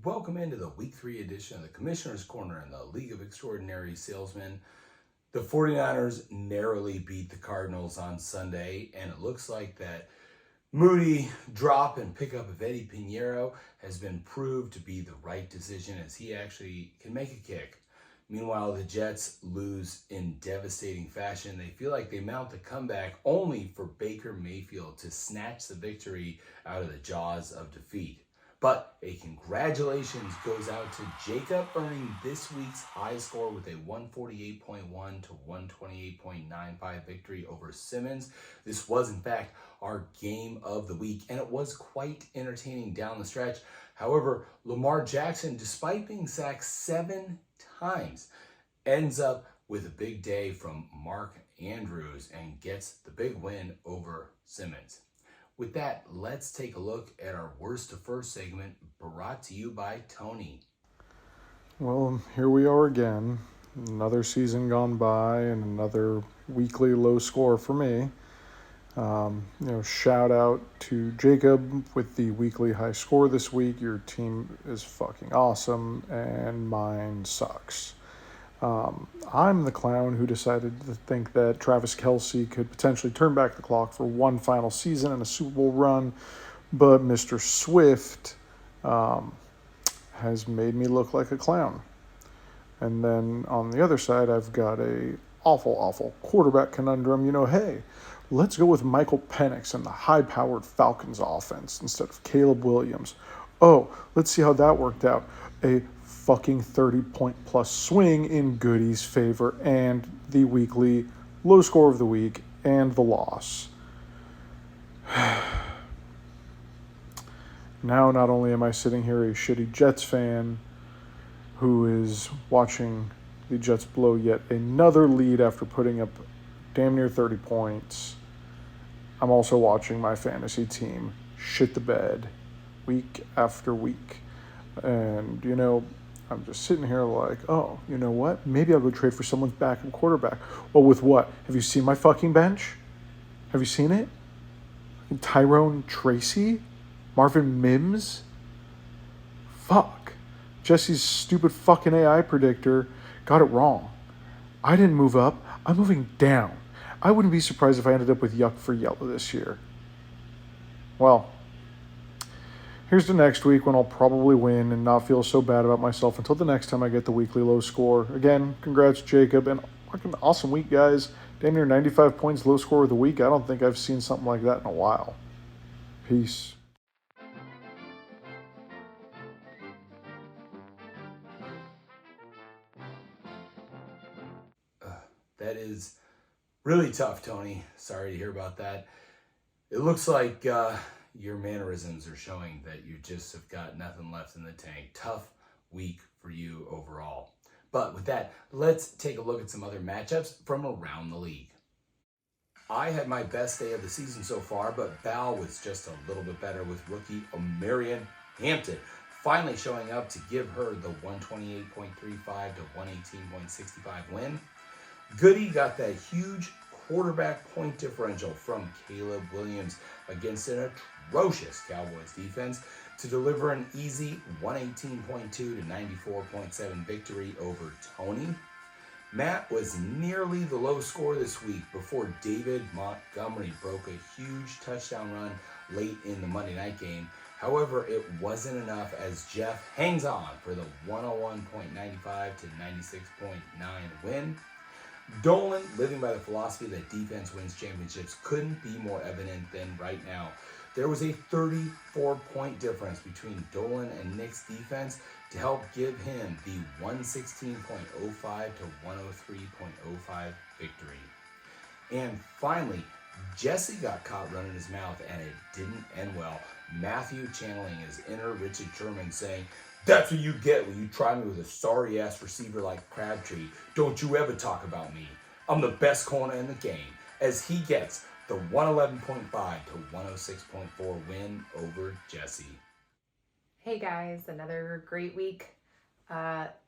Welcome into the Week 3 edition of the Commissioner's Corner in the League of Extraordinary Salesmen. The 49ers narrowly beat the Cardinals on Sunday, and it looks like that Moody drop and pickup of Eddie Pinheiro has been proved to be the right decision as he actually can make a kick. Meanwhile, the Jets lose in devastating fashion. They feel like they mount the comeback only for Baker Mayfield to snatch the victory out of the jaws of defeat. But a congratulations goes out to Jacob, earning this week's high score with a 148.1 to 128.95 victory over Simmons. This was, in fact, our game of the week, and it was quite entertaining down the stretch. However, Lamar Jackson, despite being sacked 7 times, ends up with a big day from Mark Andrews and gets the big win over Simmons. With that, let's take a look at our worst to first segment brought to you by Tony. Well, here we are again. Another season gone by and another weekly low score for me. Shout out to Jacob with the weekly high score this week. Your team is fucking awesome, and mine sucks. I'm the clown who decided to think that Travis Kelce could potentially turn back the clock for one final season and a Super Bowl run, but Mr. Swift has made me look like a clown. And then on the other side, I've got a awful quarterback conundrum. Hey, let's go with Michael Penix and the high-powered Falcons offense instead of Caleb Williams. Oh, let's see how that worked out. A fucking 30-point-plus swing in Goody's favor and the weekly low score of the week and the loss. Now, not only am I sitting here a shitty Jets fan who is watching the Jets blow yet another lead after putting up damn near 30 points, I'm also watching my fantasy team shit the bed week after week. And, I'm just sitting here like, oh, you know what? Maybe I'll go trade for someone's backup quarterback. Well, with what? Have you seen my fucking bench? Have you seen it? Tyrone Tracy? Marvin Mims? Fuck. Jesse's stupid fucking AI predictor got it wrong. I didn't move up. I'm moving down. I wouldn't be surprised if I ended up with Yuck for Yellow this year. Well, here's to next week when I'll probably win and not feel so bad about myself until the next time I get the weekly low score. Again, congrats, Jacob, and fucking awesome week, guys. Damn near 95 points low score of the week. I don't think I've seen something like that in a while. Peace. That is really tough, Tony. Sorry to hear about that. It looks like your mannerisms are showing that you just have got nothing left in the tank. Tough week for you overall. But with that, let's take a look at some other matchups from around the league. I had my best day of the season so far, but Bal was just a little bit better with rookie Omarion Hampton finally showing up to give her the 128.35 to 118.65 win. Goody got that huge quarterback point differential from Caleb Williams against an atrocious Cowboys defense to deliver an easy 118.2 to 94.7 victory over Tony. Matt was nearly the low score this week before David Montgomery broke a huge touchdown run late in the Monday night game. However, it wasn't enough as Jeff hangs on for the 101.95 to 96.9 win. Dolan, living by the philosophy that defense wins championships, couldn't be more evident than right now. There was a 34-point difference between Dolan and Nick's defense to help give him the 116.05 to 103.05 victory. And finally, Jesse got caught running his mouth, and it didn't end well. Matthew channeling his inner Richard Sherman saying, "That's what you get when you try me with a sorry-ass receiver like Crabtree. Don't you ever talk about me. I'm the best corner in the game," as he gets the 111.5 to 106.4 win over Jesse. Hey guys, another great week.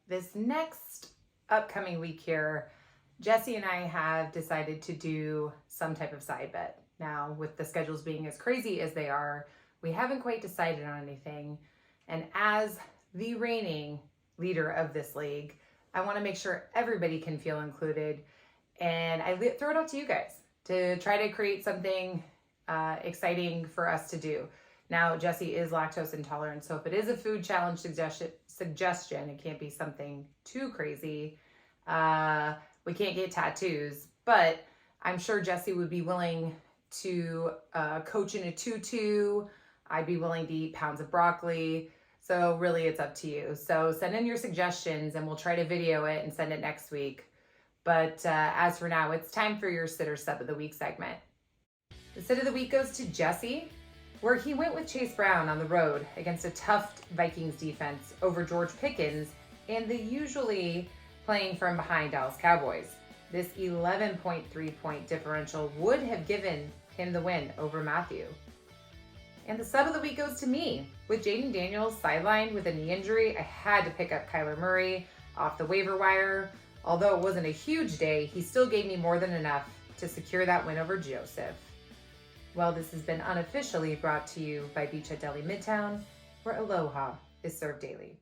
This next upcoming week here, Jesse and I have decided to do some type of side bet. Now, with the schedules being as crazy as they are, we haven't quite decided on anything. And as the reigning leader of this league, I want to make sure everybody can feel included. And I throw it out to you guys to try to create something exciting for us to do. Now, Jesse is lactose intolerant, so if it is a food challenge suggestion, it can't be something too crazy. We can't get tattoos, but I'm sure Jesse would be willing to coach in a tutu. I'd be willing to eat pounds of broccoli. So really, it's up to you. So send in your suggestions and we'll try to video it and send it next week. But as for now, it's time for your Sit or Sub of the Week segment. The Sit of the Week goes to Jesse, where he went with Chase Brown on the road against a tough Vikings defense over George Pickens and the usually playing from behind Dallas Cowboys. This 11.3 point differential would have given him the win over Matthew. And the Sub of the Week goes to me. With Jaden Daniels sidelined with a knee injury, I had to pick up Kyler Murray off the waiver wire. Although it wasn't a huge day, he still gave me more than enough to secure that win over Joseph. Well, this has been unofficially brought to you by Beach Hut Deli Midtown, where Aloha is served daily.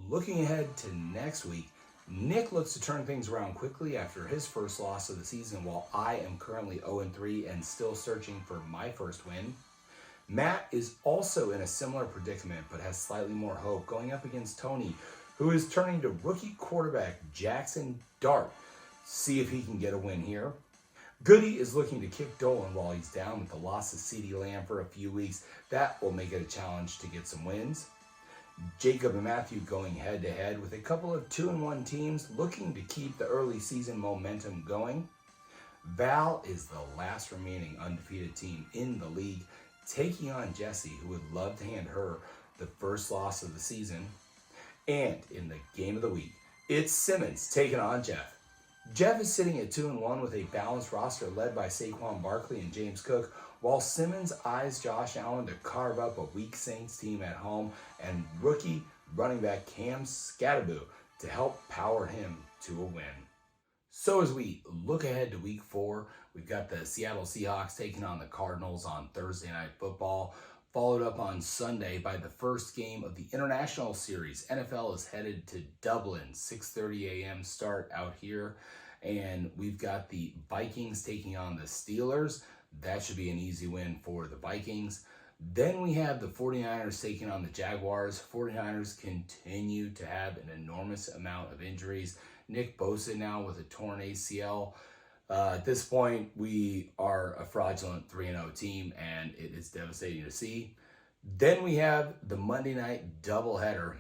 Looking ahead to next week, Nick looks to turn things around quickly after his first loss of the season, while I am currently 0-3 and still searching for my first win. Matt is also in a similar predicament, but has slightly more hope going up against Tony, who is turning to rookie quarterback Jackson Dart to see if he can get a win here. Goody is looking to kick Dolan while he's down with the loss of CeeDee Lamb for a few weeks. That will make it a challenge to get some wins. Jacob and Matthew going head-to-head with a couple of 2-1 teams looking to keep the early season momentum going. Val is the last remaining undefeated team in the league, taking on Jesse, who would love to hand her the first loss of the season. And in the game of the week, it's Simmons taking on Jeff. Jeff is sitting at 2-1 with a balanced roster led by Saquon Barkley and James Cook, while Simmons eyes Josh Allen to carve up a weak Saints team at home and rookie running back Cam Skattebo to help power him to a win. So as we look ahead to week 4, we've got the Seattle Seahawks taking on the Cardinals on Thursday Night Football, followed up on Sunday by the first game of the International Series. NFL is headed to Dublin, 6:30 a.m. start out here. And we've got the Vikings taking on the Steelers. That should be an easy win for the Vikings. Then we have the 49ers taking on the Jaguars. 49ers continue to have an enormous amount of injuries. Nick Bosa now with a torn ACL. At this point, we are a fraudulent 3-0 team, and it is devastating to see. Then we have the Monday night doubleheader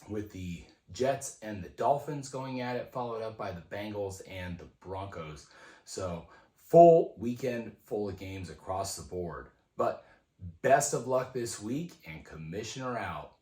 with the Jets and the Dolphins going at it, followed up by the Bengals and the Broncos. So full weekend full of games across the board. But best of luck this week, and Commissioner out.